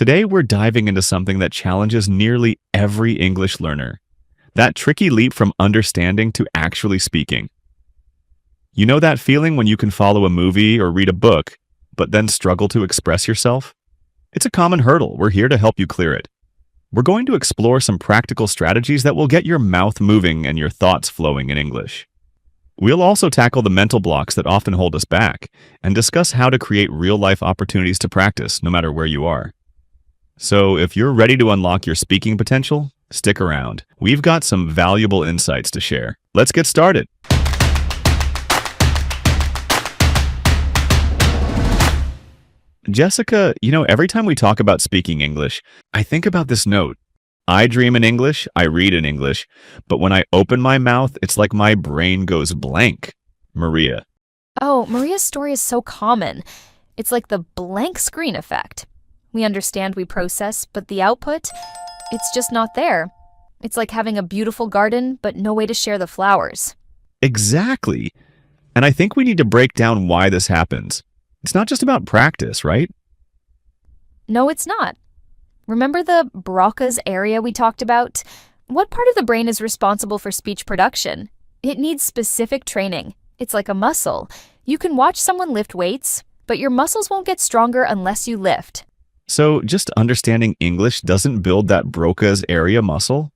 Today, we're diving into something that challenges nearly every English learner. That tricky leap from understanding to actually speaking. You know that feeling when you can follow a movie or read a book, but then struggle to express yourself? It's a common hurdle. We're here to help you clear it. We're going to explore some practical strategies that will get your mouth moving and your thoughts flowing in English. We'll also tackle the mental blocks that often hold us back and discuss how to create real-life opportunities to practice no matter where you are. So if you're ready to unlock your speaking potential, stick around. We've got some valuable insights to share. Let's get started. Jessica, every time we talk about speaking English, I think about this note. I dream in English, I read in English, but when I open my mouth, it's like my brain goes blank. Maria. Oh, Maria's story is so common. It's like the blank screen effect. We understand, we process, but the output, it's just not there. It's like having a beautiful garden, but no way to share the flowers. Exactly. And I think we need to break down why this happens. It's not just about practice, right? No, it's not. Remember the Broca's area we talked about? What part of the brain is responsible for speech production? It needs specific training. It's like a muscle. You can watch someone lift weights, but your muscles won't get stronger unless you lift. So just understanding English doesn't build that Broca's area muscle?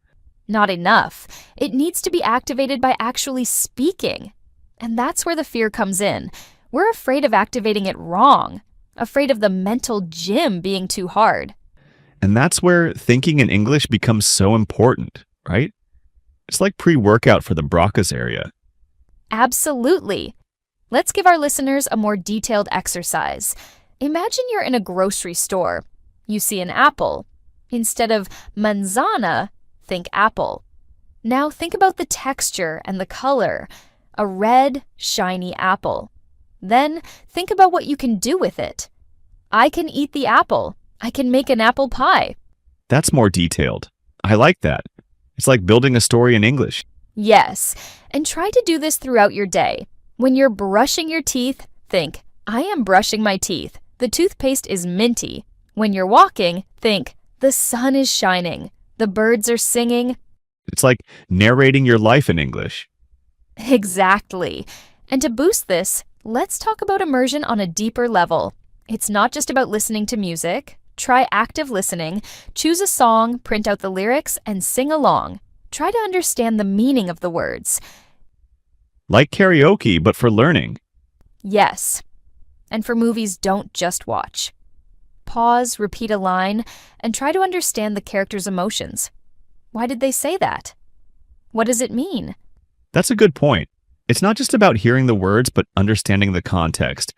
Not enough. It needs to be activated by actually speaking. And that's where the fear comes in. We're afraid of activating it wrong, afraid of the mental gym being too hard. And that's where thinking in English becomes so important, right? It's like pre-workout for the Broca's area. Absolutely. Let's give our listeners a more detailed exercise. Imagine you're in a grocery store. You see an apple. Instead of manzana, think apple. Now think about the texture and the color. A red, shiny apple. Then think about what you can do with it. I can eat the apple. I can make an apple pie. That's more detailed. I like that. It's like building a story in English. Yes, and try to do this throughout your day. When you're brushing your teeth, think, I am brushing my teeth. The toothpaste is minty. When you're walking, think, the sun is shining. The birds are singing. It's like narrating your life in English. Exactly. And to boost this, let's talk about immersion on a deeper level. It's not just about listening to music. Try active listening. Choose a song, print out the lyrics, and sing along. Try to understand the meaning of the words. Like karaoke, but for learning. Yes. And for movies, don't just watch. Pause, repeat a line, and try to understand the character's emotions. Why did they say that? What does it mean? That's a good point. It's not just about hearing the words, but understanding the context.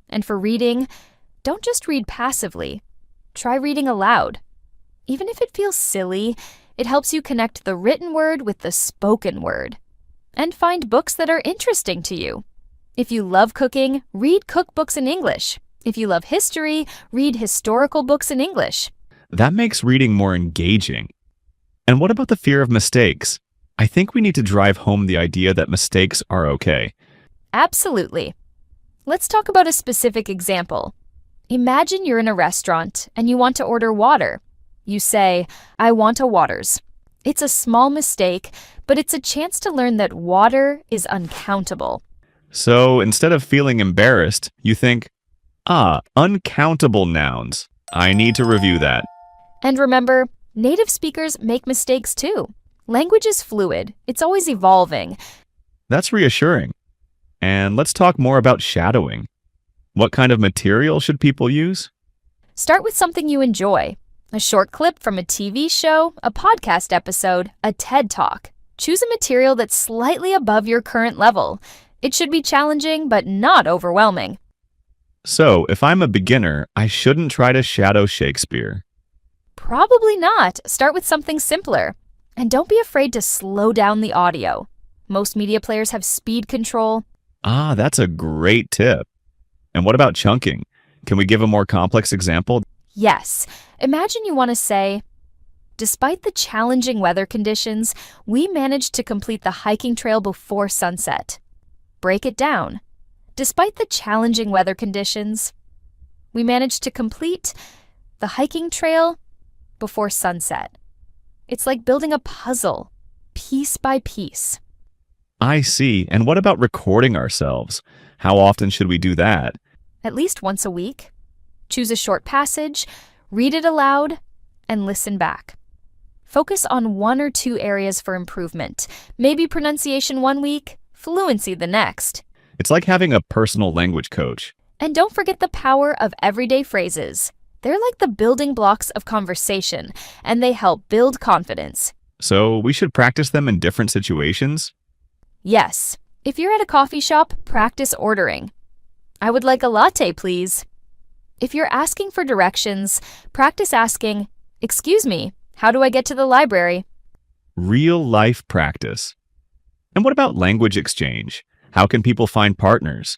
And for reading, don't just read passively. Try reading aloud. Even if it feels silly, it helps you connect the written word with the spoken word. And find books that are interesting to you. If you love cooking, read cookbooks in English. If you love history, read historical books in English. That makes reading more engaging. And what about the fear of mistakes? I think we need to drive home the idea that mistakes are okay. Absolutely. Let's talk about a specific example. Imagine you're in a restaurant and you want to order water. You say, I want a waters. It's a small mistake, but it's a chance to learn that water is uncountable. So instead of feeling embarrassed, you think, uncountable nouns. I need to review that. And remember, native speakers make mistakes too. Language is fluid. It's always evolving. That's reassuring. And let's talk more about shadowing. What kind of material should people use? Start with something you enjoy. A short clip from a TV show, a podcast episode, a TED Talk. Choose a material that's slightly above your current level. It should be challenging, but not overwhelming. So, if I'm a beginner, I shouldn't try to shadow Shakespeare. Probably not. Start with something simpler. And don't be afraid to slow down the audio. Most media players have speed control. That's a great tip. And what about chunking? Can we give a more complex example? Yes. Imagine you want to say, despite the challenging weather conditions, we managed to complete the hiking trail before sunset. Break it down. Despite the challenging weather conditions, we managed to complete the hiking trail, before sunset. It's like building a puzzle, piece by piece. I see. And what about recording ourselves? How often should we do that? At least once a week. Choose a short passage, read it aloud, and listen back. Focus on 1 or 2 areas for improvement. Maybe pronunciation one week, fluency the next. It's like having a personal language coach. And don't forget the power of everyday phrases. They're like the building blocks of conversation, and they help build confidence. So we should practice them in different situations? Yes, if you're at a coffee shop, practice ordering. I would like a latte, please. If you're asking for directions, practice asking, "Excuse me, how do I get to the library?" Real life practice. And what about language exchange? How can people find partners?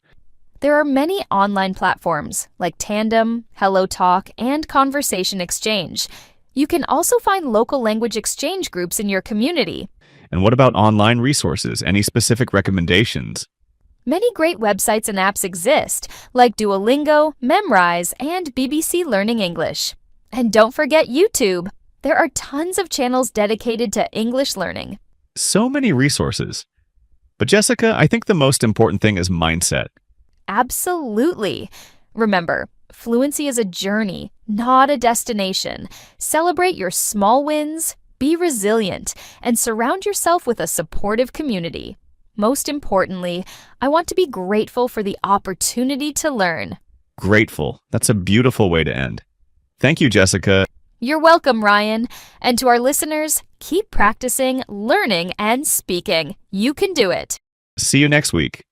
There are many online platforms like Tandem, HelloTalk, and Conversation Exchange. You can also find local language exchange groups in your community. And what about online resources? Any specific recommendations? Many great websites and apps exist, like Duolingo, Memrise, and BBC Learning English. And don't forget YouTube. There are tons of channels dedicated to English learning. So many resources. But Jessica, I think the most important thing is mindset. Absolutely. Remember, fluency is a journey, not a destination. Celebrate your small wins, be resilient, and surround yourself with a supportive community. Most importantly, I want to be grateful for the opportunity to learn. Grateful. That's a beautiful way to end. Thank you, Jessica. You're welcome, Ryan. And to our listeners, keep practicing, learning, and speaking. You can do it. See you next week.